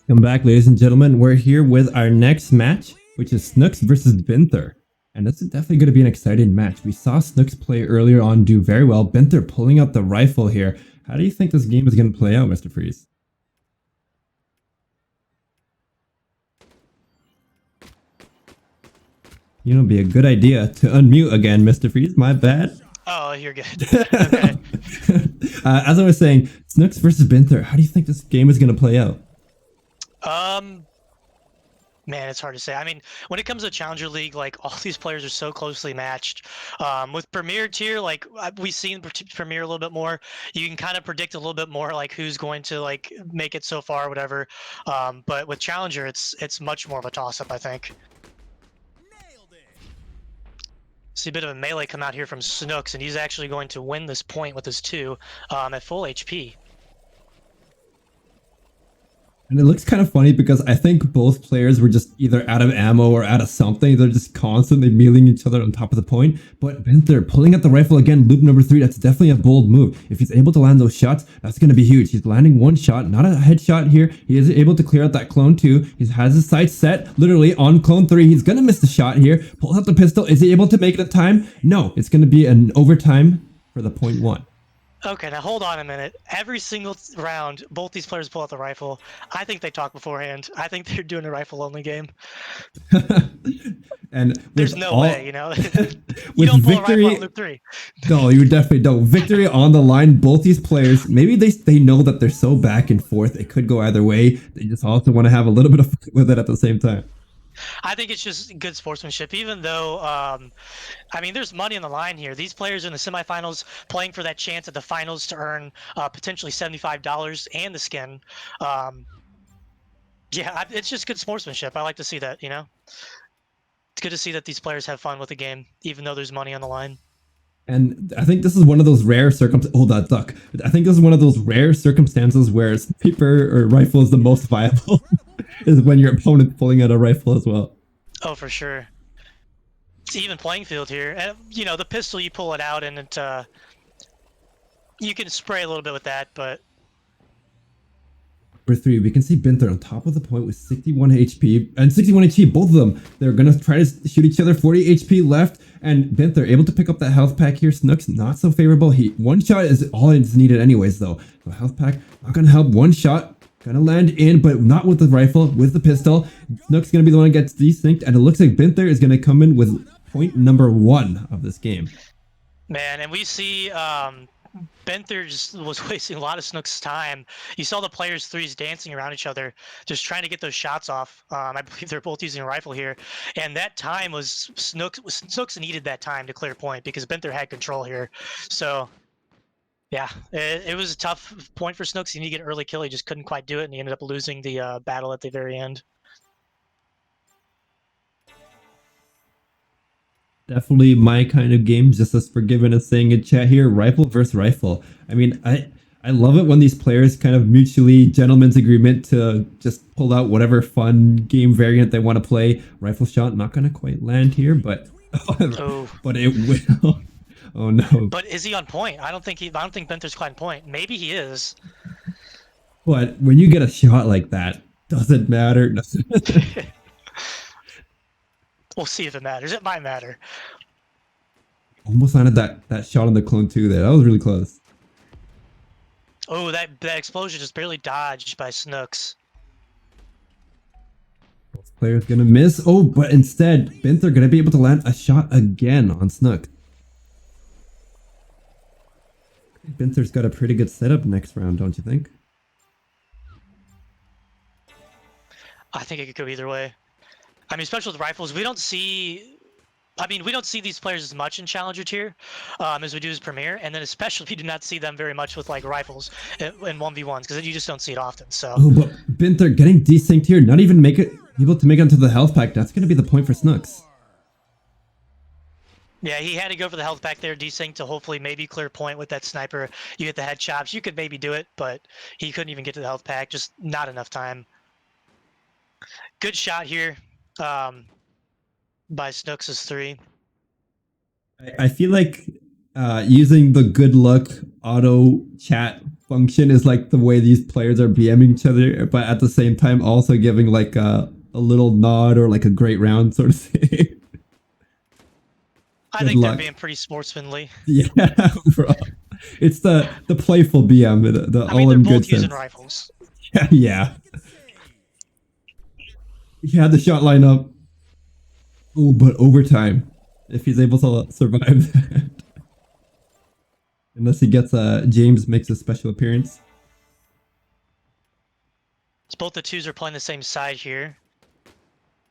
Welcome back, ladies and gentlemen. We're here with our next match, which is Snooks versus Byynther. And this is definitely going to be an exciting match. We saw Snooks play earlier on do very well. Byynther pulling out the rifle here. How do you think this game is going to play out, Mr. Freeze? You know, it'd be a good idea to unmute again, Mr. Freeze. My bad. Oh, you're good. Okay. As I was saying, Snooks versus Byynther. How do you think this game is going to play out? Um, Man, it's hard to say. I mean, when it comes to Challenger League, like all these players are so closely matched. With Premier tier, like we've seen Premier a little bit more. You can kind of predict a little bit more, like who's going to like make it so far, or whatever. But with Challenger, it's much more of a toss-up, I think. See a bit of a melee come out here from Snooks, and he's actually going to win this point with his 2 at full HP. And it looks kind of funny because I think both players were just either out of ammo or out of something. They're just constantly mealing each other on top of the point. But Byynther pulling out the rifle again, loop number 3, that's definitely a bold move. If he's able to land those shots, that's going to be huge. He's landing one shot, not a headshot here. He is able to clear out that clone 2. He has his sights set literally on clone 3. He's going to miss the shot here. Pulls out the pistol. Is he able to make it in time? No, it's going to be an overtime for the point 1. Okay, now hold on a minute. Every single round, both these players pull out the rifle. I think they talk beforehand. I think they're doing a rifle-only game. And there's no way, you know. You with don't pull victory, a rifle on loop 3. No, you definitely don't. Victory on the line. Both these players, maybe they know that they're so back and forth. It could go either way. They just also want to have a little bit of fun with it at the same time. I think it's just good sportsmanship, even though, I mean, there's money on the line here. These players are in the semifinals playing for that chance at the finals to earn potentially $75 and the skin. Yeah, it's just good sportsmanship. I like to see that, you know? It's good to see that these players have fun with the game, even though there's money on the line. And I think this is one of those rare circumstances. Oh, that duck. I think this is one of those rare circumstances where sniper or rifle is the most viable, is when your opponent's pulling out a rifle as well. Oh, for sure. It's even playing field here. And, you know, the pistol, you pull it out and it, you can spray a little bit with that, but... Number 3, we can see Byynther on top of the point with 61 HP. And 61 HP, both of them. They're going to try to shoot each other. 40 HP left. And Byynther able to pick up that health pack here. Snooks, not so favorable. One shot is all it's needed anyways, though. So health pack, not going to help. One shot, going to land in, but not with the rifle, with the pistol. Snooks going to be the one that gets desynced. And it looks like Byynther is going to come in with point number 1 of this game. Man, and we see... Byynther just was wasting a lot of Snooks' time. You saw the players' threes dancing around each other, just trying to get those shots off. I believe they're both using a rifle here, and that time was Snooks needed that time to clear point because Byynther had control here. So, yeah, it was a tough point for Snooks. He needed to get an early kill. He just couldn't quite do it, and he ended up losing the battle at the very end. Definitely my kind of game, just as forgiven as saying in chat here, rifle versus rifle. I mean, I love it when these players kind of mutually gentlemen's agreement to just pull out whatever fun game variant they want to play. Rifle shot, not going to quite land here, but but it will. Oh no. But is he on point? I don't think Byynther's quite on point. Maybe he is. But when you get a shot like that, doesn't matter. We'll see if it matters. It might matter. Almost landed that shot on the clone 2 there. That was really close. Oh, that explosion just barely dodged by Snooks. Both players gonna miss. Oh, but instead, Byynther gonna be able to land a shot again on Snook. Byynther's got a pretty good setup next round, don't you think? I think it could go either way. I mean, especially with rifles, we don't see these players as much in Challenger tier as we do as Premier, and then especially we do not see them very much with like rifles in 1v1s because you just don't see it often. So. Oh, but Byynther getting desynced here, not even able to make it onto the health pack. That's gonna be the point for Snooks. Yeah, he had to go for the health pack there, desync to hopefully maybe clear point with that sniper. You hit the headshots, you could maybe do it, but he couldn't even get to the health pack. Just not enough time. Good shot here. By Snooks' 3. I feel like using the good luck auto chat function is like the way these players are BMing each other, but at the same time also giving like a little nod or like a great round sort of thing. I Good think they're luck. being pretty sportsmanly. Yeah, bro. It's the playful BM, the I mean, all they're in good both using sense. rifles. Yeah, yeah. He had the shot line up. Oh, but overtime. If he's able to survive that. Unless he gets James makes a special appearance. Both the twos are playing the same side here.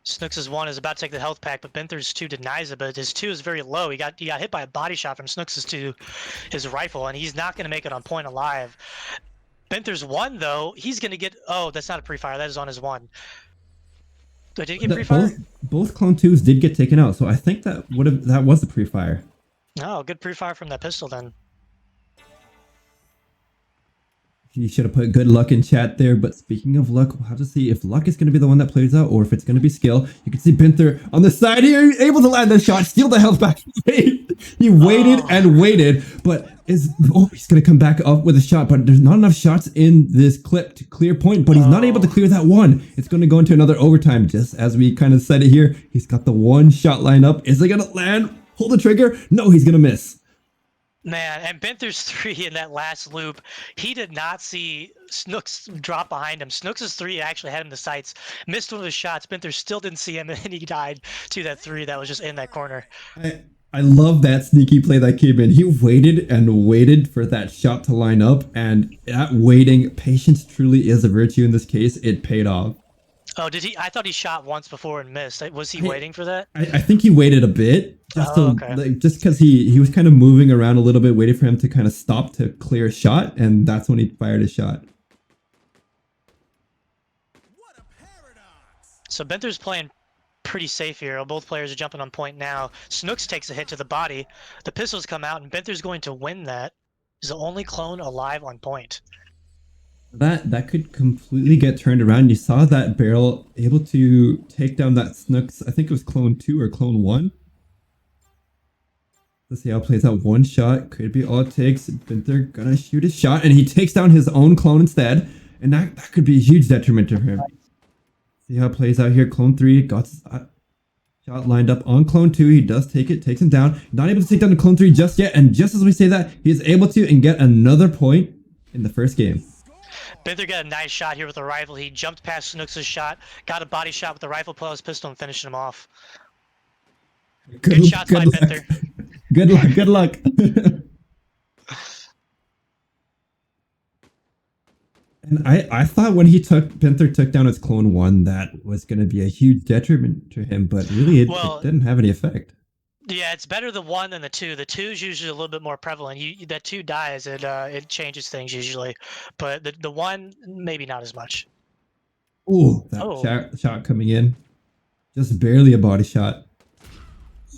Snooks' one is about to take the health pack, but Byynther's two denies it, but his two is very low. He got hit by a body shot from Snooks' two, his rifle, and he's not going to make it on point alive. Byynther's one, though, he's going to get... Oh, that's not a pre-fire. That is on his one. Did he get pre-fire? Both clone twos did get taken out, so I think that was a pre-fire. Oh, good pre-fire from that pistol, then. You should have put good luck in chat there, but speaking of luck, we'll have to see if luck is going to be the one that plays out or if it's going to be skill. You can see Byynther on the side here, able to land the shot, steal the health back. He waited and waited, but he's going to come back up with a shot, but there's not enough shots in this clip to clear point, but he's not able to clear that one. It's going to go into another overtime, just as we kind of said it here. He's got the one shot line up. Is it going to land? Pull the trigger? No, he's going to miss. Man, and Byynther's three in that last loop, he did not see Snooks drop behind him. Snooks' three actually had him in the sights, missed one of his shots. Byynther still didn't see him, and he died to that three that was just in that corner. I love that sneaky play that came in. He waited and waited for that shot to line up, and that waiting, patience truly is a virtue in this case. It paid off. Oh, did he? I thought he shot once before and missed. Was he waiting for that? I think he waited a bit, just okay. just because he was kind of moving around a little bit, waiting for him to kind of stop to clear a shot, and that's when he fired his shot. So Byynther's playing pretty safe here. Both players are jumping on point now. Snooks takes a hit to the body. The pistols come out, and Byynther's going to win that. He's the only clone alive on point. That could completely get turned around. You saw that barrel able to take down that Snooks. I think it was clone 2 or clone 1. Let's see how it plays out. One shot could be all it takes. Byynther gonna shoot his shot, and he takes down his own clone instead. And that could be a huge detriment to him. See how it plays out here. Clone 3 got his shot lined up on clone 2. He does take it, takes him down. Not able to take down the clone 3 just yet. And just as we say that, he is able to and get another point in the first game. Byynther got a nice shot here with the rifle. He jumped past Snooks' shot, got a body shot with the rifle, pulled out his pistol, and finished him off. Good shots by Byynther. Good luck, good luck. And I thought when Byynther took down his clone 1, that was going to be a huge detriment to him, but really it didn't have any effect. Yeah, it's better the 1 than the 2. The 2 is usually a little bit more prevalent. That 2 dies, it changes things usually, but the 1 maybe not as much. Ooh, that shot coming in, just barely a body shot.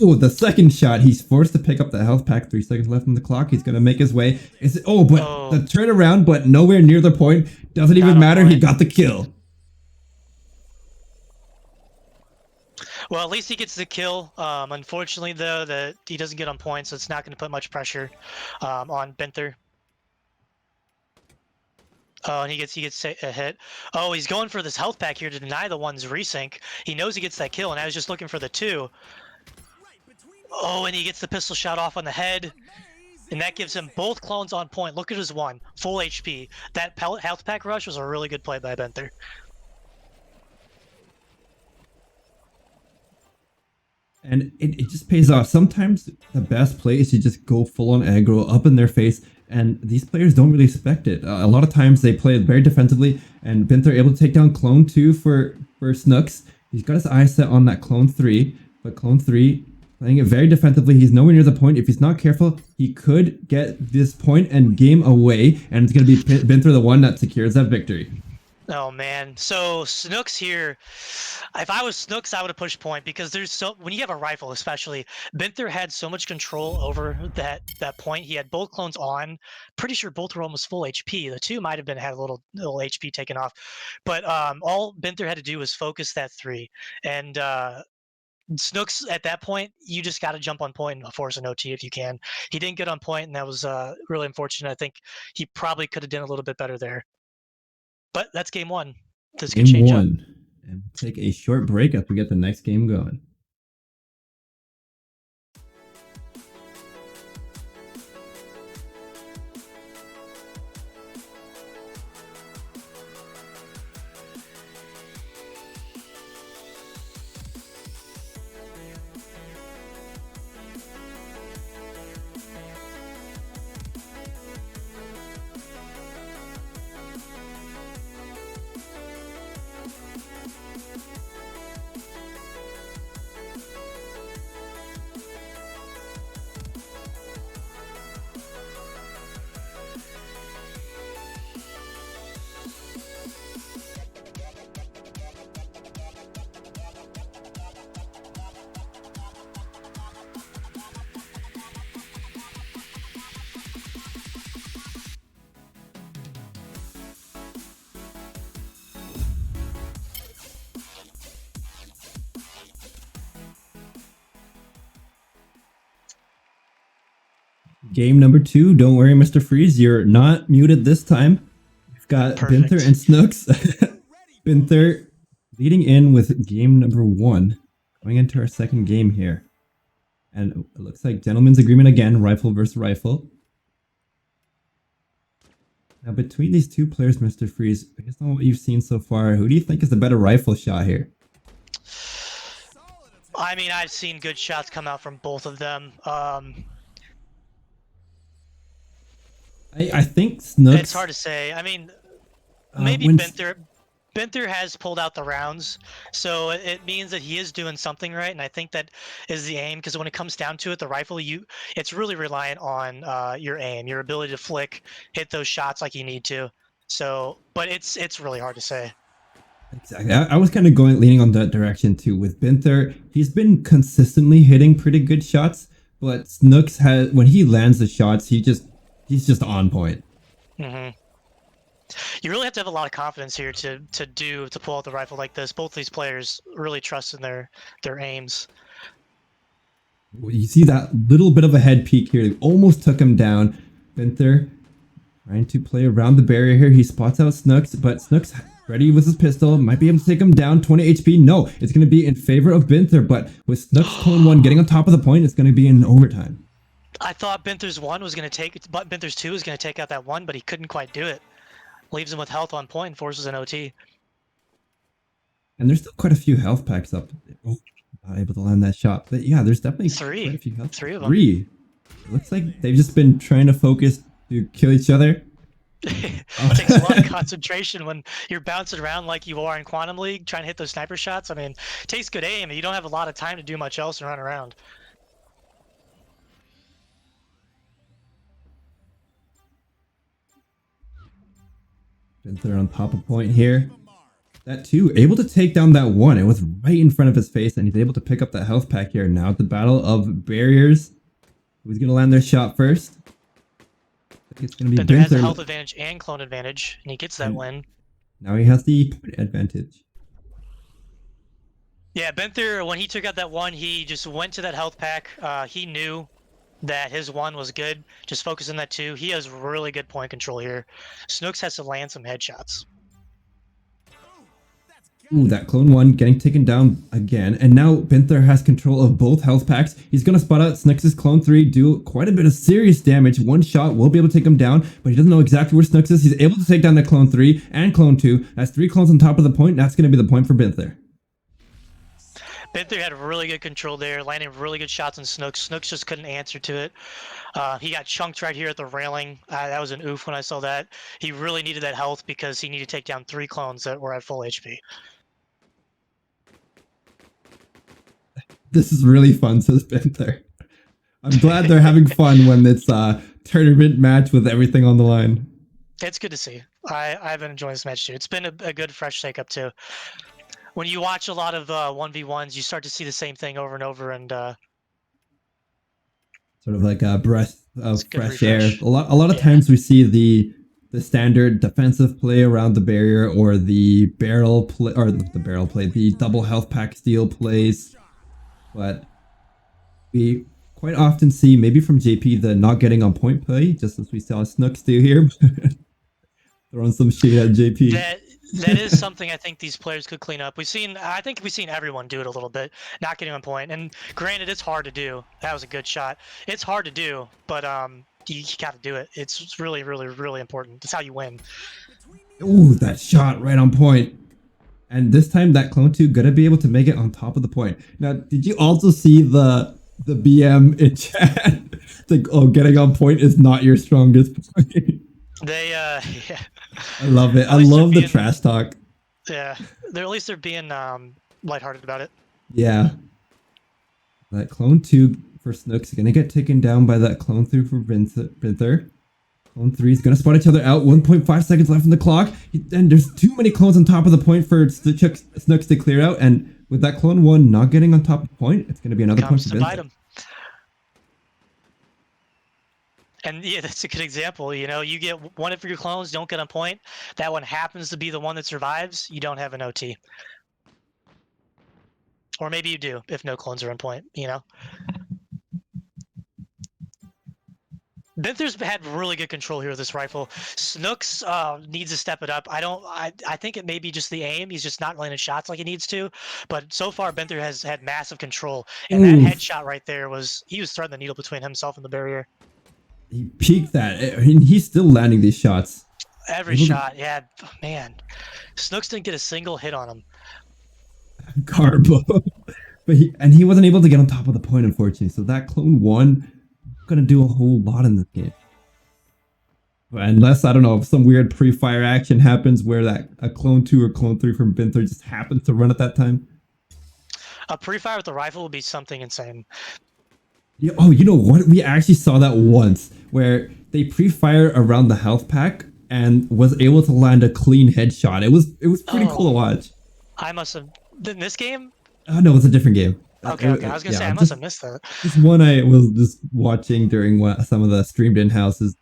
Oh, the second shot, he's forced to pick up the health pack. 3 seconds left on the clock. He's gonna make his way. The turnaround, but nowhere near the point. Doesn't even matter. He got the kill. Well, at least he gets the kill. Unfortunately, though, he doesn't get on point, so it's not going to put much pressure on Byynther. Oh, and he gets a hit. Oh, he's going for this health pack here to deny the 1's resync. He knows he gets that kill, and I was just looking for the 2. Oh, and he gets the pistol shot off on the head. And that gives him both clones on point. Look at his 1. Full HP. That health pack rush was a really good play by Byynther. And it just pays off. Sometimes the best play is to just go full on aggro up in their face, and these players don't really expect it. A lot of times they play it very defensively, and Byynther able to take down Clone 2 for Snooks. He's got his eyes set on that Clone 3, but Clone 3 playing it very defensively. He's nowhere near the point. If he's not careful, he could get this point and game away, and it's going to be Byynther the one that secures that victory. Oh man, so Snooks here, if I was Snooks, I would have pushed point, because when you have a rifle especially, Byynther had so much control over that point. He had both clones on, pretty sure both were almost full HP. The 2 might have had a little HP taken off, but all Byynther had to do was focus that 3, and Snooks at that point, you just got to jump on point and force an OT if you can. He didn't get on point, and that was really unfortunate. I think he probably could have done a little bit better there. But that's game one. This could Game change up. one. And take a short break as we get the next game going. Game number 2. Don't worry, Mr. Freeze. You're not muted this time. We've got Perfect. Byynther and Snooks. Byynther leading in with game number 1. Going into our second game here. And it looks like gentleman's agreement again. Rifle versus rifle. Now, between these two players, Mr. Freeze, based on what you've seen so far, who do you think is the better rifle shot here? I mean, I've seen good shots come out from both of them. I think Snooks... It's hard to say. I mean, maybe when Byynther has pulled out the rounds, so it means that he is doing something right, and I think that is the aim. Because when it comes down to it, the rifle, it's really reliant on your aim, your ability to flick, hit those shots like you need to. So, but it's really hard to say. Exactly. I was kind of leaning on that direction too. With Byynther, he's been consistently hitting pretty good shots, but Snooks has, when he lands the shots, he's just on point. Mm-hmm. You really have to have a lot of confidence here to pull out the rifle like this. Both these players really trust in their aims. You see that little bit of a head peek here. They almost took him down. Byynther trying to play around the barrier here. He spots out Snooks, but Snooks ready with his pistol. Might be able to take him down. 20 HP. No, it's going to be in favor of Byynther, but with Snooks clone 1 getting on top of the point, it's going to be in overtime. I thought Binther's 1 was going to take it, but Binther's 2 was going to take out that 1, but he couldn't quite do it. Leaves him with health on point and forces an OT. And there's still quite a few health packs up. Oh, not able to land that shot. But yeah, there's definitely quite a few health packs. 3 of them. 3. It looks like they've just been trying to focus to kill each other. It takes a lot of concentration when you're bouncing around like you are in Quantum League, trying to hit those sniper shots. I mean, it takes good aim, and you don't have a lot of time to do much else and run around. Byynther on top of point here. That 2, able to take down that 1. It was right in front of his face, and he's able to pick up that health pack here. Now at the battle of barriers. Who's going to land their shot first? I think it's going to be Byynther has the Byynther. health advantage and clone advantage, and he gets that win. Now he has the point advantage. Yeah, Byynther, when he took out that 1, he just went to that health pack. He knew that his 1 was good. Just focus on that 2. He has really good point control here. Snooks has to land some headshots. Ooh, that clone 1 getting taken down again. And now Byynther has control of both health packs. He's going to spot out Snooks' clone 3, do quite a bit of serious damage. 1 shot will be able to take him down, but he doesn't know exactly where Snooks is. He's able to take down the clone 3 and clone 2. That's 3 clones on top of the point. That's going to be the point for Byynther. Byynther had really good control there, landing really good shots on Snooks. Snooks just couldn't answer to it. He got chunked right here at the railing. That was an oof when I saw that. He really needed that health because he needed to take down 3 clones that were at full HP. This is really fun, says Byynther. I'm glad they're having fun when it's a tournament match with everything on the line. It's good to see. I've been enjoying this match too. It's been a good fresh shake-up too. When you watch a lot of 1v1s, you start to see the same thing over and over, and sort of like a breath of fresh air. refresh. A lot of times we see the standard defensive play around the barrier, or the barrel play, or the barrel play, the double health pack steal plays. but we quite often see, maybe from JP, the not getting on point play, just as we saw Snooks do here. Throwing some shade at JP. That is something I think these players could clean up. I think we've seen everyone do it a little bit, not getting on point. And granted, it's hard to do. That was a good shot. It's hard to do, but you got to do it. It's really, really, really important. That's how you win. Ooh, that shot right on point. And this time, that clone 2 gonna be able to make it on top of the point. Now, did you also see the BM in chat? It's like, oh, getting on point is not your strongest point. They, yeah. I love it. I love the trash talk. Yeah, at least they're being lighthearted about it. Yeah. That clone 2 for Snooks is gonna get taken down by that clone 3 for Byynther. Clone 3 is gonna spot each other out. 1.5 seconds left on the clock. And there's too many clones on top of the point for Snooks to clear out. And with that clone 1 not getting on top of the point, it's gonna be another point for Byynther. And yeah, that's a good example. You know, you get one of your clones, don't get on point. That one happens to be the one that survives. You don't have an OT. Or maybe you do if no clones are on point, you know? Byynther's had really good control here with this rifle. Snooks needs to step it up. I think it may be just the aim. He's just not landing shots like he needs to. But so far, Byynther has had massive control. And that headshot right there he was threading the needle between himself and the barrier. He peaked that. I mean, he's still landing these shots. Every shot, yeah, man. Snooks didn't get a single hit on him. Carbo. But he wasn't able to get on top of the point, unfortunately. So that clone 1 gonna do a whole lot in this game. Unless, I don't know, if some weird pre-fire action happens where a clone 2 or clone 3 from Byynther just happens to run at that time. A pre-fire with the rifle would be something insane. Yeah, oh, you know what? We actually saw that once where they pre-fire around the health pack and was able to land a clean headshot. It was pretty cool to watch. I must have in this game. Oh no, it's a different game. Okay. I was gonna say I must have missed that. This one I was just watching during some of the streamed-in houses.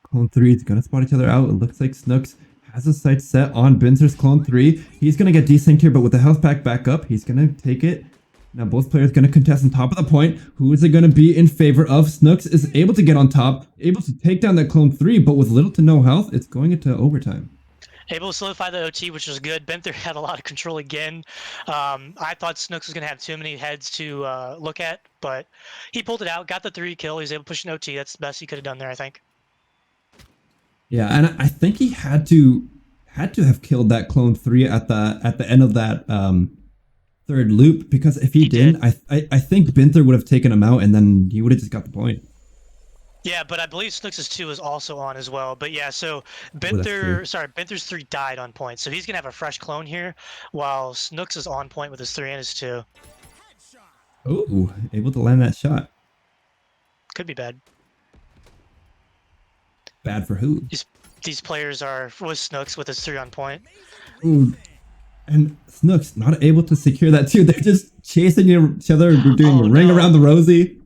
Clone 3 is gonna spot each other out. It looks like Snooks has his sights set on Byynther's clone 3. He's gonna get desynced here, but with the health pack back up, he's gonna take it. Now both players going to contest on top of the point. Who is it going to be in favor of? Snooks is able to get on top, able to take down that clone 3, but with little to no health, it's going into overtime. Able to solidify the OT, which was good. Byynther had a lot of control again. I thought Snooks was going to have too many heads to look at, but he pulled it out, got the 3 kill. He was able to push an OT. That's the best he could have done there, I think. Yeah, and I think he had to have killed that clone 3 at the end of that third loop, because if he didn't, I think Byynther would have taken him out and then he would have just got the point. Yeah, but I believe Snooks' 2 is also on as well. But yeah, so Byynther's 3 died on point. So he's going to have a fresh clone here while Snooks is on point with his 3 and his 2. Oh, able to land that shot. Could be bad. Bad for who? These players was Snooks with his 3 on point. Ooh. And Snooks not able to secure that too. They're just chasing each other, doing a ring around the rosy.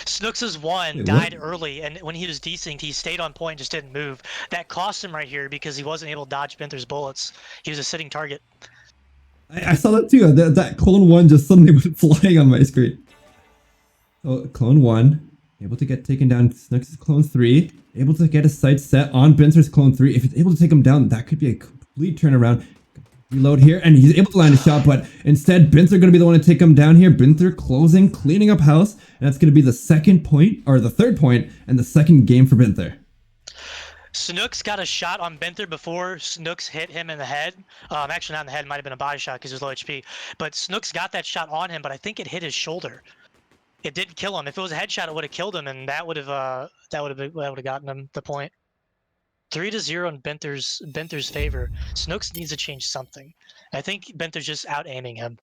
Snooks' 1 died early, and when he was desynced, he stayed on point, just didn't move. That cost him right here because he wasn't able to dodge Byynther's bullets. He was a sitting target. I saw that too. That clone 1 just suddenly went flying on my screen. So clone 1 able to get taken down. Snooks' clone 3 able to get his sights set on Byynther's clone 3. If he's able to take him down, that could be a complete turnaround. Reload here, and he's able to land a shot, but instead Byynther going to be the one to take him down here. Byynther closing, cleaning up house, and that's going to be the third point, and the second game for Byynther. Snooks got a shot on Byynther before Snooks hit him in the head. Actually, not in the head. It might have been a body shot because he was low HP. But Snooks got that shot on him, but I think it hit his shoulder. It didn't kill him. If it was a headshot, it would have killed him, and that would have gotten him the point. 3-0 in Byynther's favor. Snooks needs to change something. I think Byynther's just out aiming him.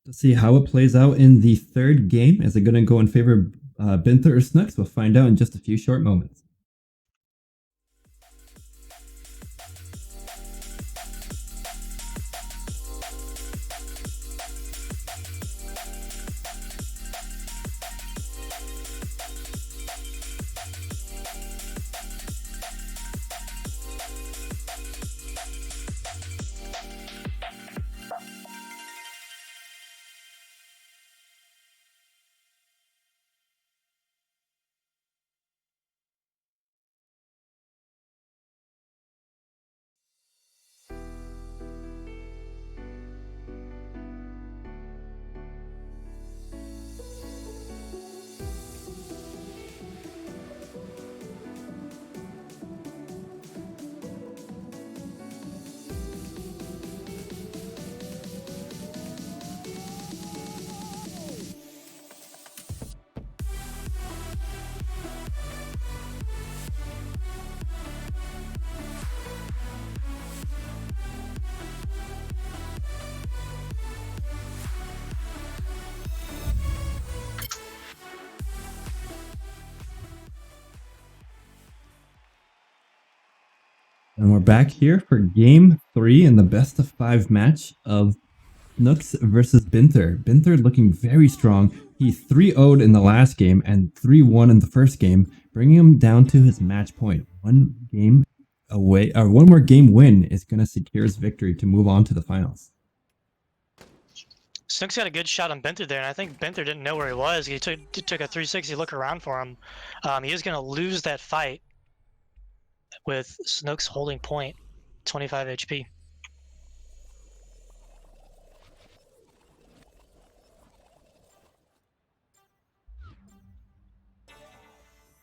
To see how it plays out in the third game. Is it going to go in favor of Byynther or Snooks? We'll find out in just a few short moments. And we're back here for game 3 in the best of 5 match of Snooks versus Byynther. Byynther looking very strong. He 3-0'd in the last game and 3-1 in the first game, bringing him down to his match point. One game away, or one more game win is going to secure his victory to move on to the finals. Snooks got a good shot on Byynther there, and I think Byynther didn't know where he was. He took a 360 look around for him. He was going to lose that fight with Snooks holding point, 25 HP.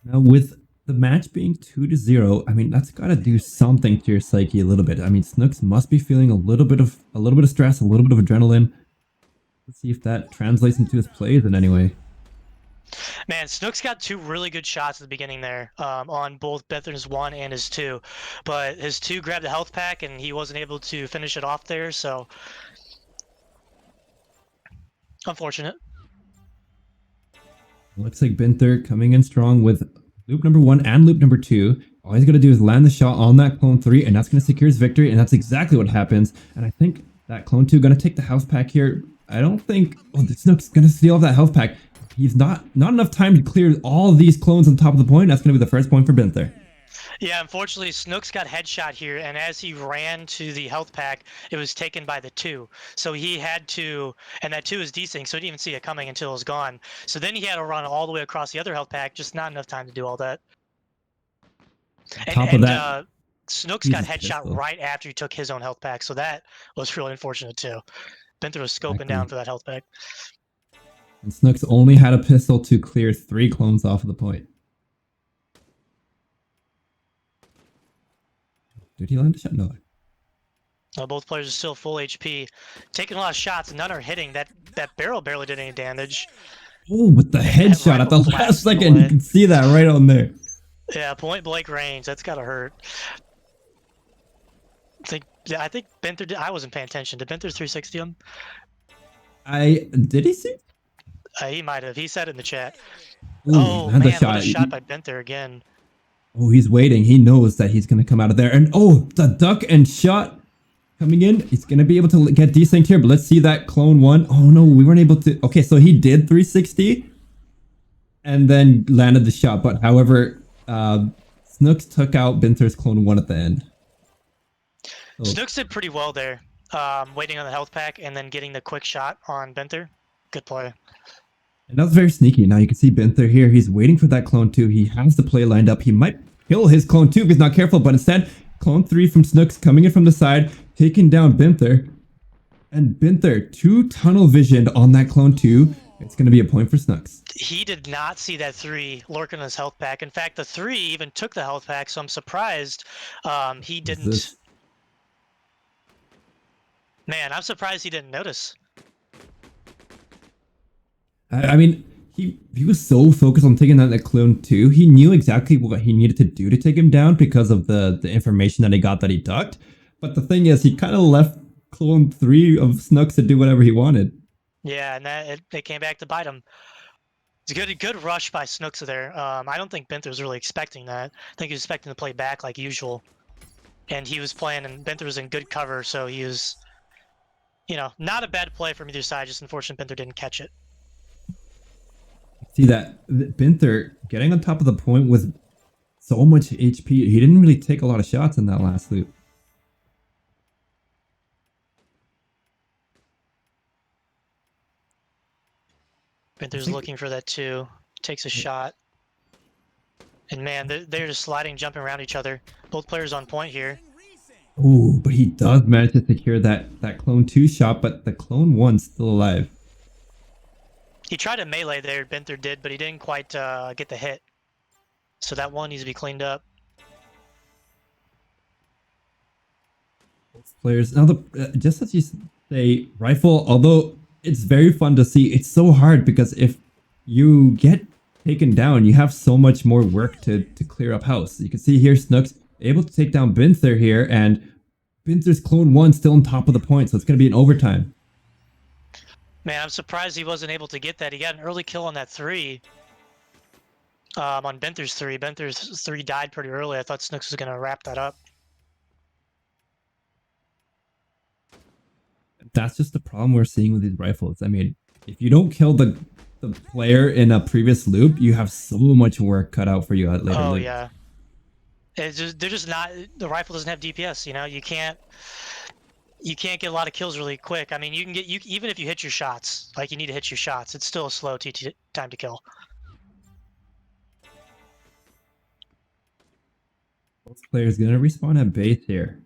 Now, with the match being 2-0, I mean that's got to do something to your psyche a little bit. I mean, Snooks must be feeling a little bit of stress, a little bit of adrenaline. Let's see if that translates into his plays in any way. Man, Snooks got 2 really good shots at the beginning there on both Byynther's 1 and his 2. But his 2 grabbed a health pack, and he wasn't able to finish it off there, so unfortunate. Looks like Byynther coming in strong with loop number 1 and loop number 2. All he's going to do is land the shot on that clone 3, and that's going to secure his victory, and that's exactly what happens. And I think that clone 2 going to take the health pack here. I don't think... Oh, the Snook's going to steal off that health pack. He's not enough time to clear all of these clones on top of the point. That's going to be the first point for Byynther. Yeah, unfortunately, Snooks got headshot here, and as he ran to the health pack, it was taken by the 2. So he had to, and that 2 is desync, so he didn't even see it coming until it was gone. So then he had to run all the way across the other health pack, just not enough time to do all that. Snooks got headshot right after he took his own health pack, so that was really unfortunate too. Byynther was scoping down for that health pack. And Snooks only had a pistol to clear 3 clones off of the point. Did he land a shot? No. Both players are still full HP, taking a lot of shots. None are hitting. That barrel barely did any damage. Oh, with the headshot at the last second, you can see that right on there. Yeah, point blank range. That's gotta hurt. I think Byynther did. I wasn't paying attention. Did Byynther 360 him? Did he see? He might have. He said it in the chat. Ooh, oh man, what a shot by Byynther again. Oh, he's waiting. He knows that he's going to come out of there. And oh, the duck and shot coming in. He's going to be able to get desynced here. But let's see that clone 1. Oh no, we weren't able to. Okay, so he did 360 and then landed the shot. But however, Snooks took out Byynther's clone 1 at the end. Oh. Snooks did pretty well there, waiting on the health pack and then getting the quick shot on Byynther. Good play. And that's very sneaky. Now you can see Byynther here. He's waiting for that clone 2. He has the play lined up. He might kill his clone 2 if he's not careful, but instead, clone 3 from Snooks coming in from the side, taking down Byynther. And Byynther, 2 tunnel visioned on that clone 2. It's going to be a point for Snooks. He did not see that 3 lurking in his health pack. In fact, the 3 even took the health pack, so I'm surprised he didn't. Man, I'm surprised he didn't notice. I mean, he was so focused on taking down that clone 2. He knew exactly what he needed to do to take him down because of the information that he got that he ducked. But the thing is, he kind of left clone 3 of Snooks to do whatever he wanted. Yeah, and it came back to bite him. It's a good rush by Snooks there. I don't think Byynther was really expecting that. I think he was expecting to play back like usual. And he was playing, and Byynther was in good cover, so he was, not a bad play from either side, just unfortunate Byynther didn't catch it. See that Byynther getting on top of the point with so much HP. He didn't really take a lot of shots in that last loop. Byynther's looking for that 2. Takes a shot. And man, they're just sliding, jumping around each other. Both players on point here. Ooh, but he does manage to secure that clone 2 shot, but the clone 1's still alive. He tried a melee there, Byynther did, but he didn't quite get the hit. So that 1 needs to be cleaned up. Players, now just as you say, rifle, although it's very fun to see, it's so hard because if you get taken down, you have so much more work to clear up house. You can see here, Snooks able to take down Byynther here, and Byynther's clone 1 still on top of the point, so it's going to be an overtime. Man, I'm surprised he wasn't able to get that. He got an early kill on that 3. On Byynther's 3. Byynther's 3 died pretty early. I thought Snooks was going to wrap that up. That's just the problem we're seeing with these rifles. I mean, if you don't kill the player in a previous loop, you have so much work cut out for you at later Oh loops. yeah, they're just not. The rifle doesn't have DPS. You know, you can't get a lot of kills really quick. I mean, you can get even if you hit your shots, like you need to hit your shots. It's still a slow time to kill. Both players gonna respawn at base here.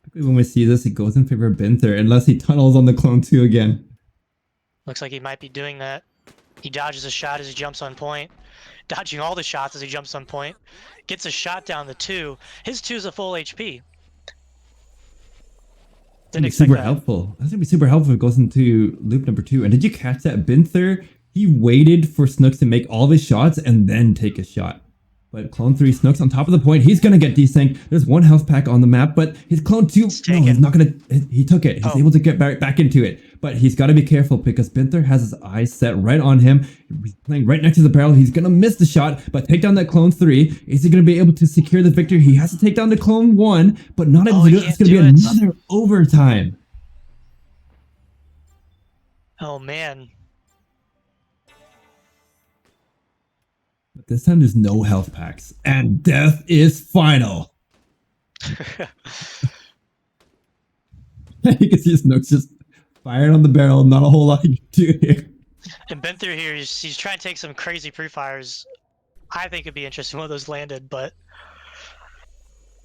Typically when we see this, it goes in favor of Byynther, unless he tunnels on the clone 2 again. Looks like he might be doing that. He dodges a shot as he jumps on point. Dodging all the shots as he jumps on point. Gets a shot down the 2. His 2 is a full HP. Didn't expect super helpful. That's gonna be super helpful if it goes into loop number 2. And did you catch that? Byynther, he waited for Snooks to make all of his shots and then take a shot. But Clone 3 Snooks on top of the point. He's going to get desynced. There's one health pack on the map, but his Clone 2, no, he's not going to... He took it. He's able to get back into it. But he's got to be careful because Byynther has his eyes set right on him. He's playing right next to the barrel. He's going to miss the shot, but take down that Clone 3. Is he going to be able to secure the victory? He has to take down the Clone 1, but not able to do it. It's going to be another overtime. Oh, man. But this time there's no health packs. And death is final. You can see Snooks just firing on the barrel. Not a whole lot you can do here. And Byynther here, he's trying to take some crazy pre-fires. I think it'd be interesting when those landed, but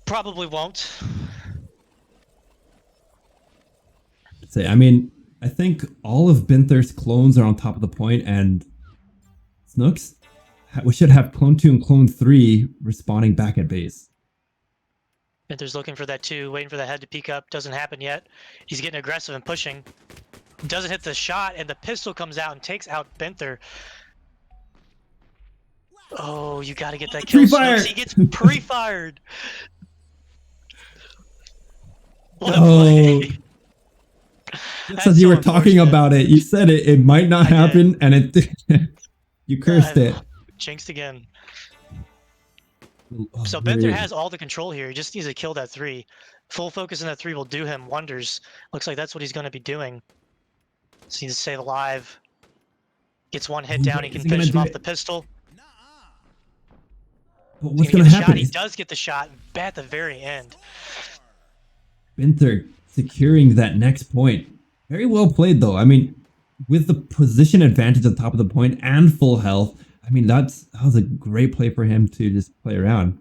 probably won't. I mean, I think all of Byynther's clones are on top of the point, and Snooks, we should have Clone 2 and Clone 3 respawning back at base. Byynther's looking for that 2, waiting for the head to peek up. Doesn't happen yet. He's getting aggressive and pushing. Doesn't hit the shot, and the pistol comes out and takes out Byynther. Oh, you gotta get that kill, Snooks. He gets pre-fired. What a play. Just as you were talking about it, you said it might not happen, and it did. You cursed it. Jinxed again. So Byynther has all the control here. He just needs to kill that 3. Full focus on that 3 will do him wonders. Looks like that's what he's going to be doing. Just needs to stay alive. Gets one hit down. He can finish him off the pistol. But what's going to happen? He does get the shot at the very end. Byynther securing that next point. Very well played, though. I mean, with the position advantage on top of the point and full health, I mean, that was a great play for him to just play around.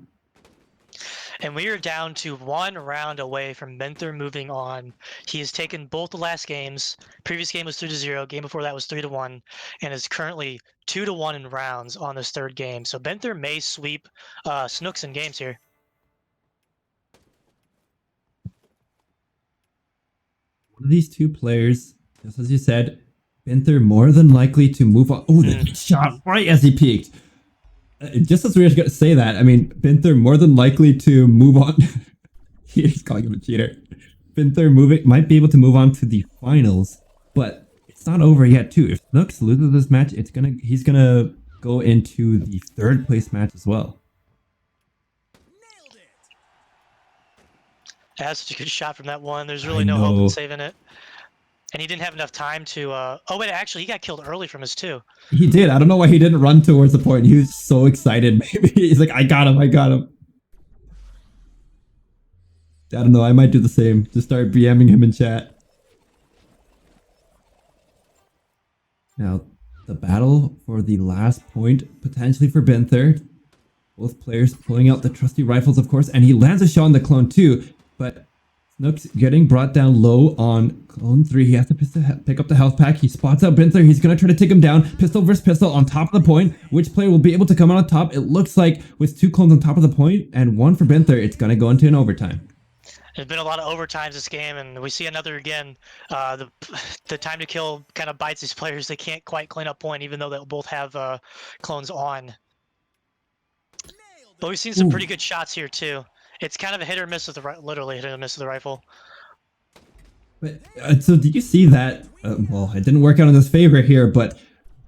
And we are down to 1 round away from Byynther moving on. He has taken both the last games. Previous game was 3-0. Game before that was 3-1, and is currently 2-1 in rounds on this 3rd game. So Byynther may sweep Snooks in games here. One of these two players, just as you said, Byynther more than likely to move on. Oh, the shot right as he peeked. Just as we were going to say that, I mean, Byynther more than likely to move on. He's calling him a cheater. Byynther might be able to move on to the finals, but it's not over yet too. If Snooks loses this match, he's gonna go into the 3rd place match as well. That's such a good shot from that one. There's really no hope in saving it. And he didn't have enough time to... Oh, wait, actually, he got killed early from his 2. He did. I don't know why he didn't run towards the point. He was so excited. Maybe he's like, I got him. I don't know. I might do the same. Just start BMing him in chat. Now, the battle for the last point, potentially for Byynther. Both players pulling out the trusty rifles, of course, and he lands a shot on the Clone 2, but... Snooks getting brought down low on Clone 3. He has to pick up the health pack. He spots out Byynther. He's going to try to take him down. Pistol versus pistol on top of the point. Which player will be able to come out on top? It looks like with 2 clones on top of the point and 1 for Byynther, it's going to go into an overtime. There's been a lot of overtimes this game, and we see another again. The time to kill kind of bites these players. They can't quite clean up point, even though they'll both have clones on. But we've seen some pretty good shots here, too. It's kind of a hit or miss with the literally hit or miss with the rifle. But so did you see that? Well, it didn't work out in his favor here, but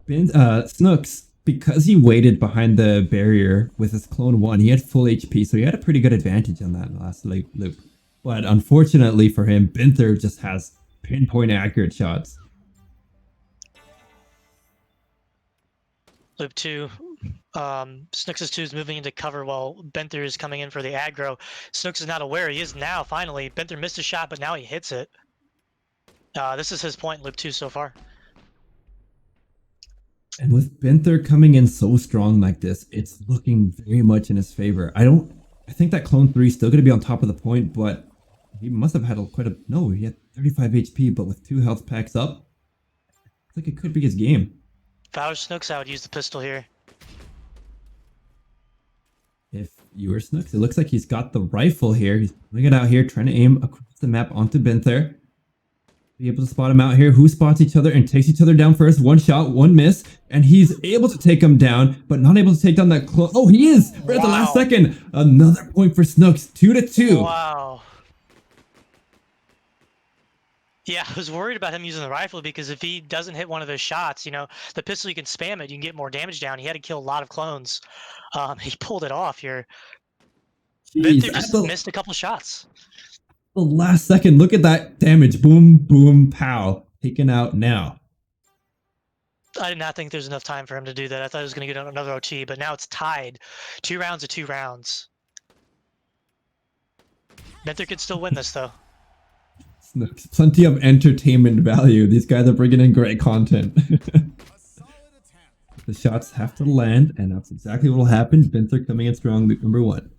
Snooks, because he waited behind the barrier with his Clone 1, he had full HP, so he had a pretty good advantage on that last loop. But unfortunately for him, Byynther just has pinpoint accurate shots. Loop 2. Snooks' 2 is moving into cover while Byynther is coming in for the aggro. Snooks is not aware. He is now, finally. Byynther missed a shot, but now he hits it. This is his point in Loop 2 so far. And with Byynther coming in so strong like this, it's looking very much in his favor. I think that Clone 3 is still going to be on top of the point, but he must have had no, he had 35 HP, but with 2 health packs up, I think it could be his game. If I was Snooks, I would use the pistol here. If you were Snooks, it looks like he's got the rifle here. He's pulling it out here, trying to aim across the map onto Byynther. Be able to spot him out here. Who spots each other and takes each other down first? One shot, one miss, and he's able to take him down, but not able to take down that clone. Oh, he is! Right at the last second. Another point for Snooks. 2-2. Wow. Yeah, I was worried about him using the rifle because if he doesn't hit one of those shots, the pistol, you can spam it, you can get more damage down. He had to kill a lot of clones. He pulled it off here. Byynther just missed a couple shots. The last second, look at that damage. Boom, boom, pow. Taken out now. I did not think there's enough time for him to do that. I thought he was going to get another OT, but now it's tied. 2 rounds to 2 rounds. Byynther could still win this, though. Snooks, plenty of entertainment value. These guys are bringing in great content. The shots have to land, and that's exactly what will happen. Byynther coming in strong, loop number 1.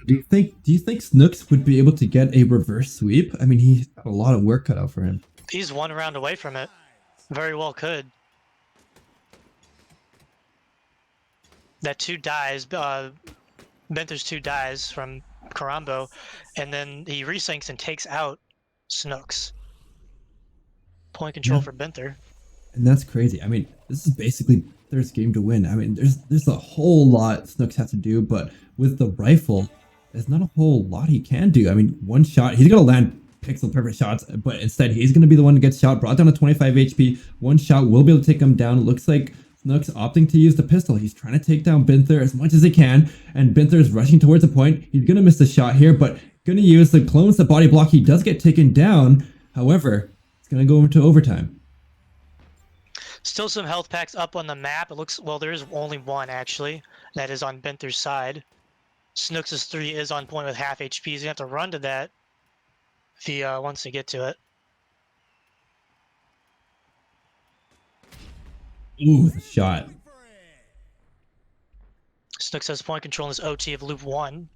Do you think Snooks would be able to get a reverse sweep? I mean, he's got a lot of work cut out for him. He's 1 round away from it. Very well could. That 2 dies. Byynther's 2 dies from Karambo, and then he resinks and takes out Snooks. Point control for Byynther. And that's crazy. I mean, this is basically Byynther's game to win. I mean, there's a whole lot Snooks has to do, but with the rifle, there's not a whole lot he can do. I mean, one shot, he's gonna land pixel perfect shots, but instead he's gonna be the one to get shot, brought down to 25 HP. One shot will be able to take him down. It looks like Snooks opting to use the pistol. He's trying to take down Byynther as much as he can, and Byynther is rushing towards the point. He's gonna miss the shot here, but gonna use the clones, the body block. He does get taken down. However, it's gonna go into overtime. Still some health packs up on the map. It looks, well, there is only 1 actually. That is on Byynther's side. Snooks' 3 is on point with half HP. He's gonna have to run to that if he wants to get to it. Ooh, the shot. Snooks has point control in this OT of loop 1.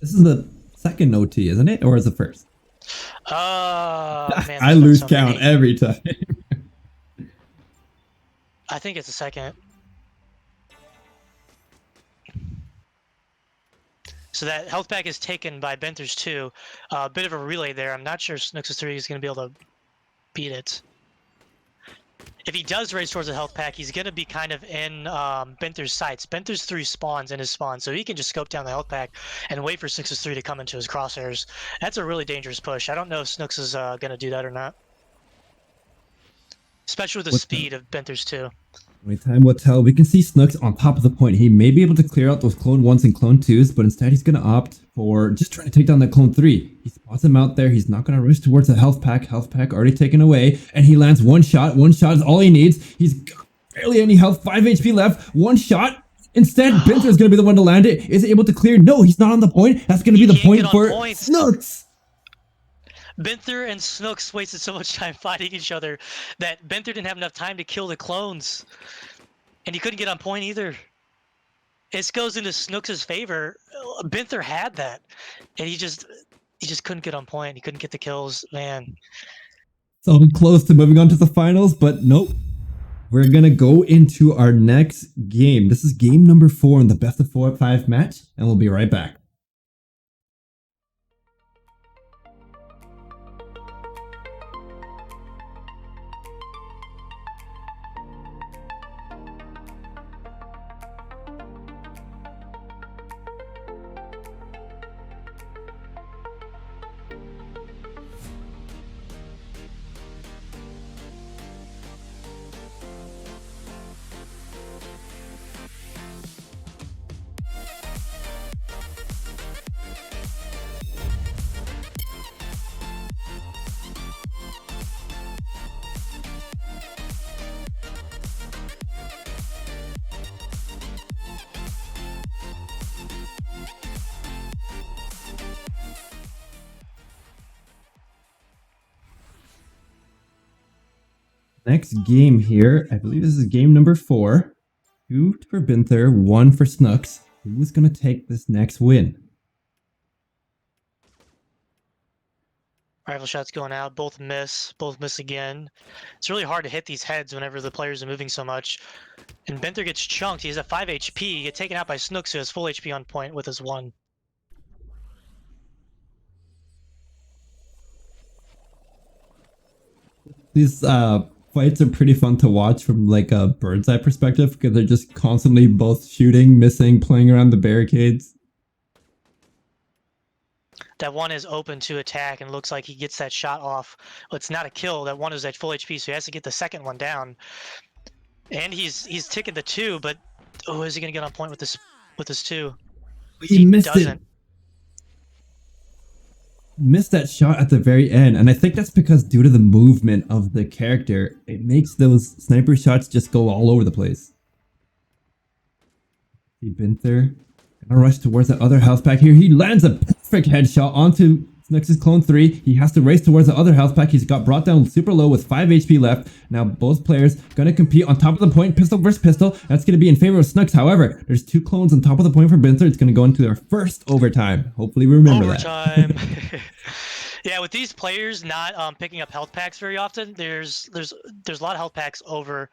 This is the second OT, isn't it? Or is it first? Man, I lose count every time. I think it's the second. So that health pack is taken by Byynther's 2. A bit of a relay there. I'm not sure Snooks' 3 is going to be able to beat it. If he does race towards the health pack, he's going to be kind of in Byynther's sights. Byynther's 3 spawns in his spawn, so he can just scope down the health pack and wait for Snooks' 3 to come into his crosshairs. That's a really dangerous push. I don't know if Snooks is going to do that or not. Especially with the speed of Byynther's 2. Only time will tell. We can see Snooks on top of the point. He may be able to clear out those clone 1s and clone 2s, but instead he's going to opt for just trying to take down that clone 3. He spots him out there. He's not going to rush towards the health pack. Health pack already taken away, and he lands 1 shot. 1 shot is all he needs. He's got barely any health. 5 HP left. 1 shot. Instead, Byynther is going to be the one to land it. Is he able to clear? No, he's not on the point. That's going to be the point for Snooks. Byynther and Snooks wasted so much time fighting each other that Byynther didn't have enough time to kill the clones. And he couldn't get on point either. This goes into Snooks' favor. Byynther had that. And he just couldn't get on point. He couldn't get the kills. Man. So close to moving on to the finals, but nope. We're going to go into our next game. This is game number 4 in the best of 5 match, and we'll be right back. Next game here, I believe this is game number 4. 2 for Byynther, 1 for Snooks. Who's going to take this next win? Rifle shots going out, both miss again. It's really hard to hit these heads whenever the players are moving so much. And Byynther gets chunked. He has a 5 HP. Get taken out by Snooks, who has full HP on point with his 1. These fights are pretty fun to watch from like a bird's eye perspective because they're just constantly both shooting, missing, playing around the barricades. That 1 is open to attack and looks like he gets that shot off. Well, it's not a kill. That 1 is at full HP, so he has to get the second one down. And he's ticking the 2, but oh, is he gonna get on point with this 2? He missed it. Missed that shot at the very end, and I think that's because due to the movement of the character, it makes those sniper shots just go all over the place. See Byynther gonna rush towards that other health pack here. He lands a perfect headshot onto Snooks' clone 3. He has to race towards the other health pack. He's got brought down super low with 5 HP left. Now both players gonna compete on top of the point, pistol versus pistol. That's gonna be in favor of Snooks. However, there's 2 clones on top of the point for Byynther. It's gonna go into their first overtime. Hopefully we remember that. Yeah, with these players not picking up health packs very often, there's a lot of health packs over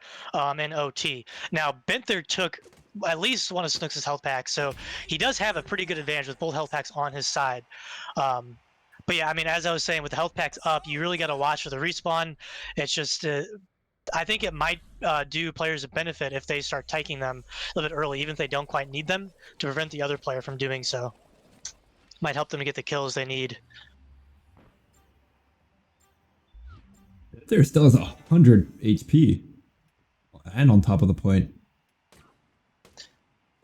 in OT. Now Byynther took at least one of Snooks' health packs, so he does have a pretty good advantage with both health packs on his side. But yeah, I mean, as I was saying, with the health packs up, you really got to watch for the respawn. It's just, I think it might do players a benefit if they start taking them a little bit early, even if they don't quite need them, to prevent the other player from doing so. Might help them to get the kills they need. There still has 100 HP. And on top of the point.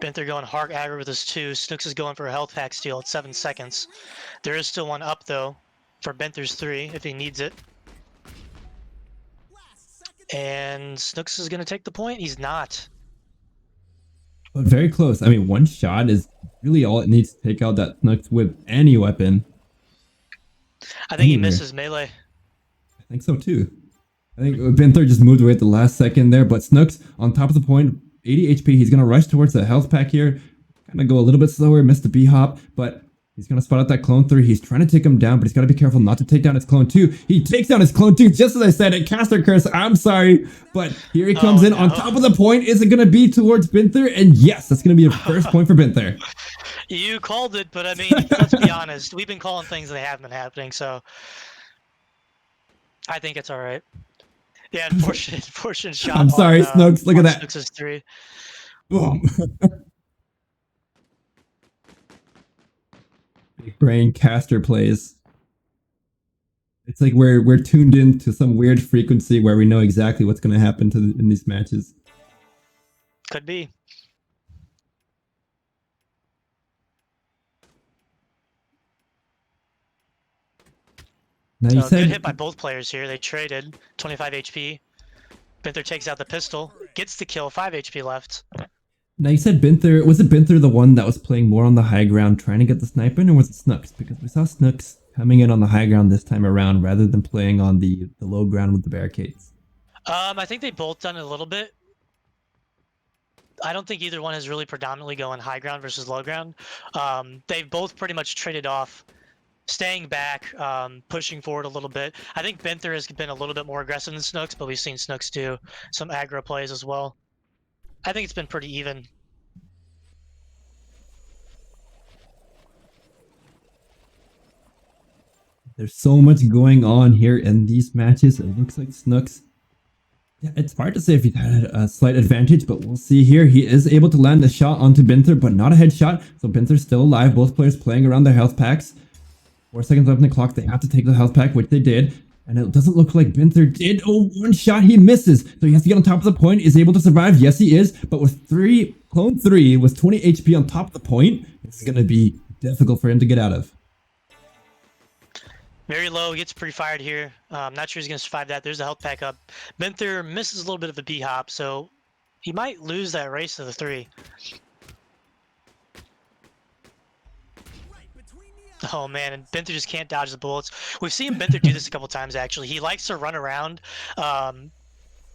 Byynther going hard aggro with his 2. Snooks is going for a health pack steal at 7 seconds. There is still one up, though, for Benther's 3 if he needs it. And Snooks is going to take the point. He's not. But very close. I mean, one shot is really all it needs to take out that Snooks with any weapon. I think he misses melee. I think so, too. I think Byynther just moved away at the last second there, but Snooks on top of the point, 80 HP. He's going to rush towards the health pack here. Kind of go a little bit slower, missed the B-hop, but he's going to spot out that clone 3. He's trying to take him down, but he's got to be careful not to take down his clone 2. He takes down his clone 2, just as I said it. Caster curse, I'm sorry, but here he comes in on top of the point. Is it going to be towards Byynther? And yes, that's going to be a first point for Byynther. You called it, but I mean, let's be honest. We've been calling things that haven't been happening, so I think it's all right. Yeah, unfortunate shot. I'm sorry, Snooks. Look at that. Snooks' 3. Boom. Big brain caster plays. It's like we're tuned in to some weird frequency where we know exactly what's going to happen in these matches. Could be. Now you said good hit by both players here. They traded 25 HP. Byynther takes out the pistol, gets the kill, 5 HP left. Now you said Byynther, was it Byynther the one that was playing more on the high ground trying to get the sniper, or was it Snooks? Because we saw Snooks coming in on the high ground this time around rather than playing on the low ground with the barricades. I think they both done it a little bit. I don't think either one has really predominantly going high ground versus low ground. They've both pretty much traded off staying back, pushing forward a little bit. I think Byynther has been a little bit more aggressive than Snooks, but we've seen Snooks do some aggro plays as well. I think it's been pretty even. There's so much going on here in these matches. It looks like Snooks. Yeah, it's hard to say if he had a slight advantage, but we'll see here. He is able to land a shot onto Byynther, but not a headshot. So Byynther's still alive. Both players playing around their health packs. 4 seconds left in the clock. They have to take the health pack, which they did. And it doesn't look like Byynther did. Oh, one shot, he misses. So he has to get on top of the point. Is able to survive. Yes, he is. But with clone 3 with 20 HP on top of the point, it's going to be difficult for him to get out of. Very low, gets pre-fired here. Not sure he's going to survive that. There's a health pack up. Byynther misses a little bit of a B-hop, so he might lose that race to the 3. Oh man, and Byynther just can't dodge the bullets. We've seen Byynther do this a couple times actually. He likes to run around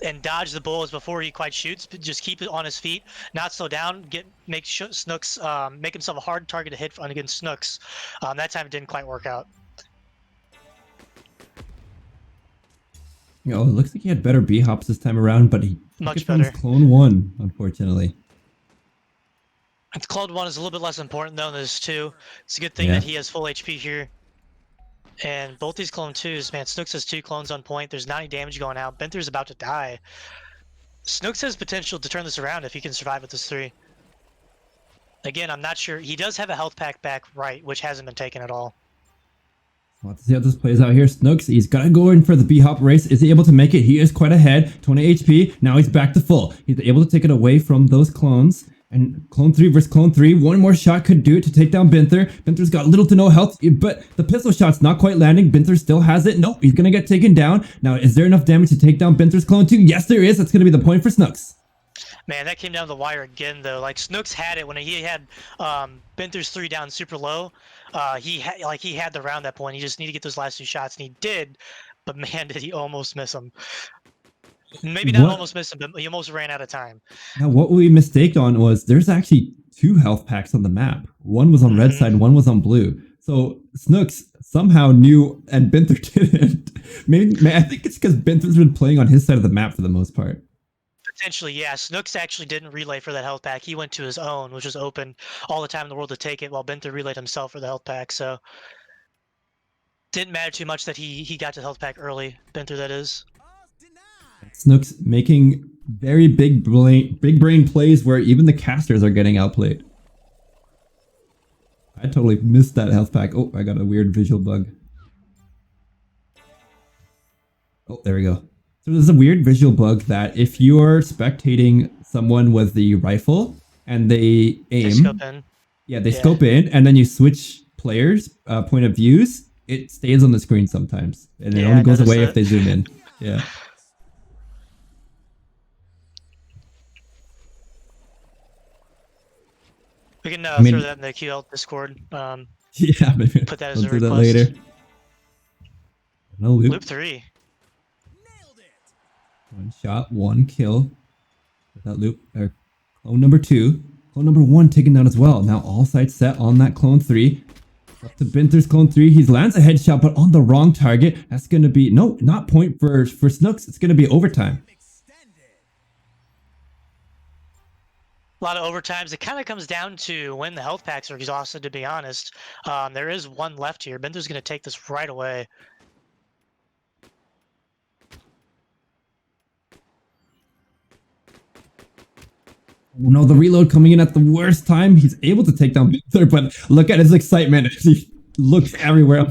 and dodge the bullets before he quite shoots. Just keep it on his feet, not slow down. Make Snooks make himself a hard target to hit against Snooks. That time it didn't quite work out. You know, it looks like he had better B hops this time around, but he Much from his better. clone 1, unfortunately. Clone 1 is a little bit less important though than this 2. It's a good thing Yeah. that he has full HP here. And both these clone 2s, man, Snooks has 2 clones on point. There's not any damage going out. Byynther's about to die. Snooks has potential to turn this around if he can survive with this 3. Again, I'm not sure. He does have a health pack back right, which hasn't been taken at all. We'll have to see how this plays out here. Snooks, he's got to go in for the B-hop race. Is he able to make it? He is quite ahead. 20 HP. Now he's back to full. He's able to take it away from those clones. And clone 3 versus clone 3. One more shot could do it to take down Byynther. Byynther's got little to no health, but the pistol shot's not quite landing. Byynther still has it. Nope, he's going to get taken down. Now, is there enough damage to take down Binther's clone 2? Yes, there is. That's going to be the point for Snooks. Man, that came down to the wire again, though. Like, Snooks had it when he had Binther's 3 down super low. He had the round that point. He just needed to get those last 2 shots, and he did. But man, did he almost miss them. Maybe not almost miss him, but he almost ran out of time. Now, what we mistake on was there's actually 2 health packs on the map. One was on red side, one was on blue. So Snooks somehow knew, and Byynther didn't. Maybe I think it's because Binther's been playing on his side of the map for the most part. Potentially, yeah. Snooks actually didn't relay for that health pack. He went to his own, which was open all the time in the world to take it, while Byynther relayed himself for the health pack. So didn't matter too much that he got to the health pack early. Byynther, that is. Snooks making very big brain plays where even the casters are getting outplayed. I totally missed that health pack. Oh, I got a weird visual bug. Oh, there we go. So there's a weird visual bug that if you're spectating someone with the rifle and they aim, they scope in, and then you switch players' point of views, it stays on the screen sometimes, and it only goes away if they zoom in. Yeah. We can throw that in the QL Discord. Yeah, maybe put that as a request. That later. No loop. Loop 3. One shot, 1 kill. That loop. Clone number 2. Clone number 1 taken down as well. Now all sights set on that clone 3. Up to Binther's clone 3. He lands a headshot, but on the wrong target. That's going to be not point for Snooks. It's going to be overtime. A lot of overtimes. It kind of comes down to when the health packs are exhausted, to be honest. There is 1 left here. Binther's going to take this right away. Oh no, the reload coming in at the worst time. He's able to take down Byynther, but look at his excitement as he looks everywhere.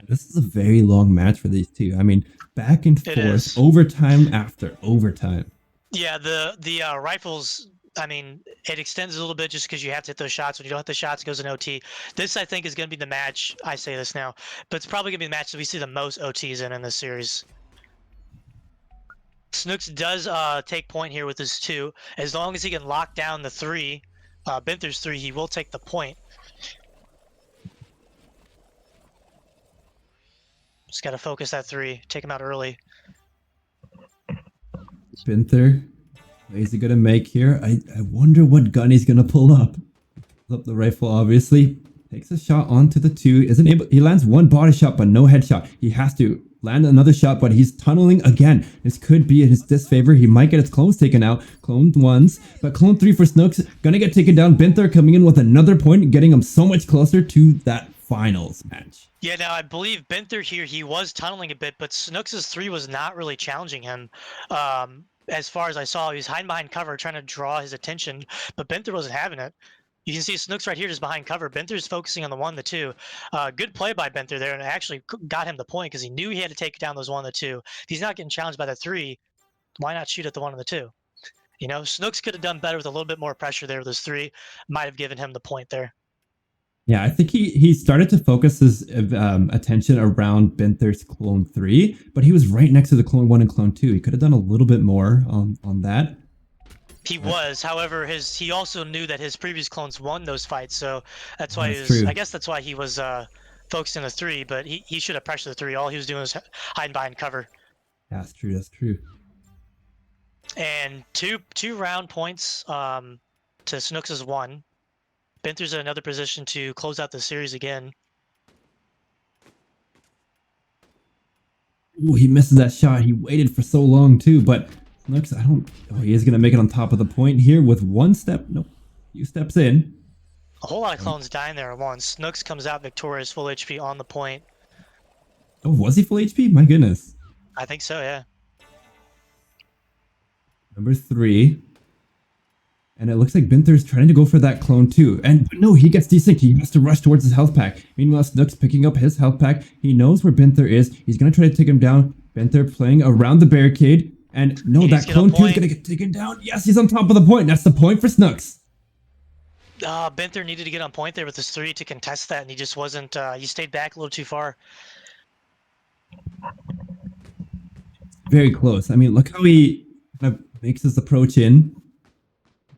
This is a very long match for these two. I mean, back and forth, overtime after overtime. Yeah, the rifles, I mean, it extends a little bit just because you have to hit those shots. When you don't hit the shots, it goes in OT. This, I think, is going to be the match. I say this now, but it's probably going to be the match that we see the most OTs in this series. Snooks does take point here with his 2. As long as he can lock down the 3, Binther's 3, he will take the point. Just got to focus that 3. Take him out early. Byynther, what is he going to make here? I wonder what gun he's going to pull up. Pulls up the rifle, obviously. Takes a shot onto the 2. Isn't able. He lands 1 body shot, but no headshot. He has to land another shot, but he's tunneling again. This could be in his disfavor. He might get his clones taken out. Clone 1s, but clone 3 for Snooks. Gonna get taken down. Byynther coming in with another point, getting him so much closer to that finals match. Yeah, now I believe Byynther here, he was tunneling a bit, but Snooks' 3 was not really challenging him. As far as I saw, he was hiding behind cover, trying to draw his attention, but Byynther wasn't having it. You can see Snooks right here just behind cover. Byynther's focusing on the 1, the 2. Good play by Byynther there, and it actually got him the point because he knew he had to take down those 1, the 2. If he's not getting challenged by the 3, why not shoot at the 1 and the 2? You know, Snooks could have done better with a little bit more pressure there with his 3. Might have given him the point there. Yeah, I think he started to focus his attention around Binther's clone 3, but he was right next to the clone 1 and clone 2. He could have done a little bit more on that. He was, however, he also knew that his previous clones won those fights, so that's Oh, why that's true. I guess that's why he was focused on the three. But he should have pressured the three. All he was doing was hiding behind cover. That's true. That's true. And two round points to Snooks' one. Byynther's in another position to close out the series again. Ooh, he misses that shot. He waited for so long too, but Snooks, I don't. Oh, he is gonna make it on top of the point here with one step. Nope, few steps in. A whole lot of clones dying there at once. Snooks comes out victorious, full HP on the point. Oh, was he full HP? My goodness. I think so, yeah. Number 3. And it looks like Byynther's trying to go for that clone too. And no, he gets desynced. He has to rush towards his health pack. Meanwhile, Snooks picking up his health pack. He knows where Byynther is. He's going to try to take him down. Byynther playing around the barricade. And no, that clone 2 is going to get taken down. Yes, he's on top of the point. That's the point for Snooks. Byynther needed to get on point there with his 3 to contest that, and he just wasn't. He stayed back a little too far. Very close. I mean, look how he kind of makes his approach in.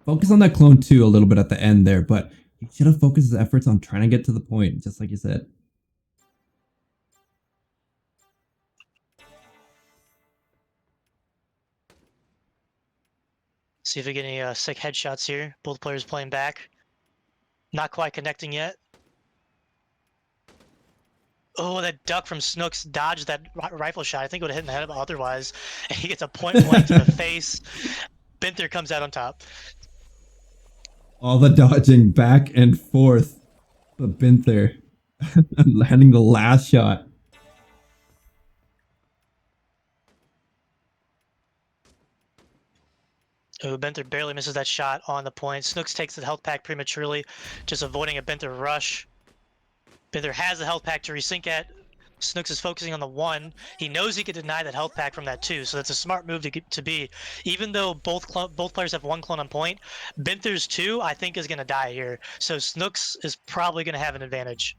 Focus on that clone 2 a little bit at the end there, but he should have focused his efforts on trying to get to the point, just like you said. See if we get any sick headshots here. Both players playing back. Not quite connecting yet. Oh, that duck from Snooks dodged that rifle shot. I think it would have hit in the head otherwise. And he gets a point blank to the face. Byynther comes out on top. All the dodging back and forth. But Byynther landing the last shot. Oh, Byynther barely misses that shot on the point. Snooks takes the health pack prematurely, just avoiding a Byynther rush. Byynther has the health pack to resync at. Snooks is focusing on the 1. He knows he could deny that health pack from that 2, so that's a smart move to be. Even though both players have 1 clone on point, Byynther's 2 I think is going to die here. So Snooks is probably going to have an advantage.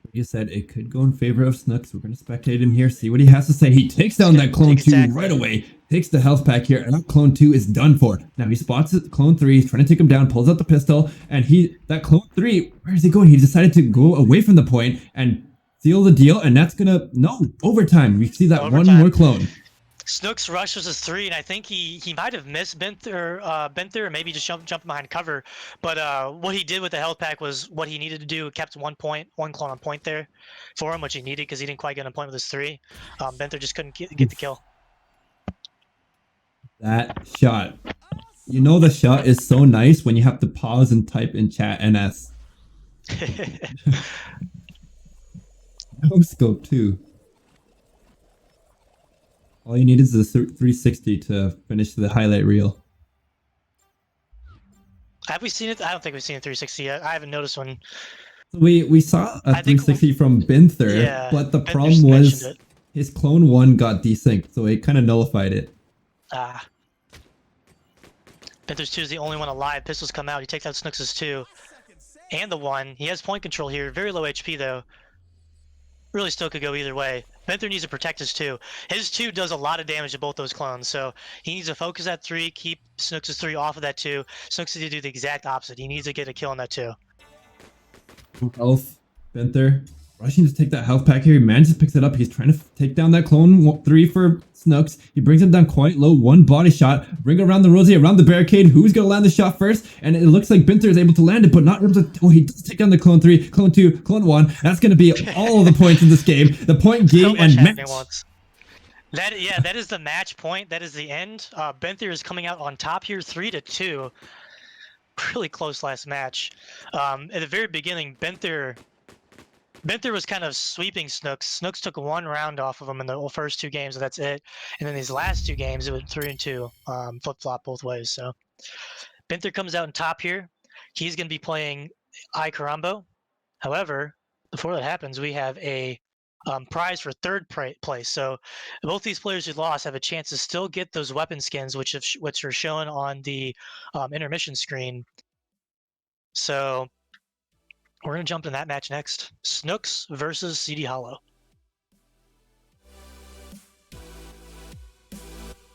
Like you said, it could go in favor of Snooks. We're going to spectate him here, see what he has to say. He takes down that clone 2 right away. Takes the health pack here, and that clone 2 is done for. Now he spots clone 3, he's trying to take him down, pulls out the pistol, and that clone 3, where is he going? He decided to go away from the point and seal the deal, and that's gonna, no, overtime. We see that overtime. One more clone. Snooks rushes his 3, and I think he might have missed Byynther, or maybe just jumping behind cover. But what he did with the health pack was what he needed to do. Kept 1 clone on point there for him, which he needed because he didn't quite get on point with his 3. Byynther just couldn't get the kill. That shot. You know the shot is so nice when you have to pause and type in chat NS. No scope too. All you need is the 360 to finish the highlight reel. Have we seen it? I don't think we've seen a 360 yet. I haven't noticed one. We saw a 360 from Byynther, yeah, but the problem was his clone 1 got desynced, so it kind of nullified it. Byynther's 2 is the only one alive. Pistols come out. He takes out Snooks' 2 and the 1. He has point control here. Very low HP though. Really still could go either way. Byynther needs to protect his 2. His 2 does a lot of damage to both those clones, so he needs to focus that 3, keep Snooks' 3 off of that 2. Snooks needs to do the exact opposite. He needs to get a kill on that 2. Health, Byynther rushing to take that health pack here. He manages to pick it up. He's trying to take down that clone 3 for Snooks. He brings him down quite low. 1 body shot. Bring around the rosy, around the barricade. Who's going to land the shot first? And it looks like Byynther is able to land it, but not able to. Oh, he does take down the clone 3, clone 2, clone 1. That's going to be all of the points in this game. The point game and match. That is the match point. That is the end. Byynther is coming out on top here, 3-2. Really close last match. At the very beginning, Byynther was kind of sweeping Snooks. Snooks took 1 round off of him in the first 2 games, and that's it. And then these last 2 games, it went 3-2, flip-flop both ways. So Byynther comes out on top here. He's going to be playing I Carambo. However, before that happens, we have a prize for 3rd place. So both these players who lost have a chance to still get those weapon skins, which are shown on the intermission screen. So we're going to jump in that match next. Snooks versus CD Hollow.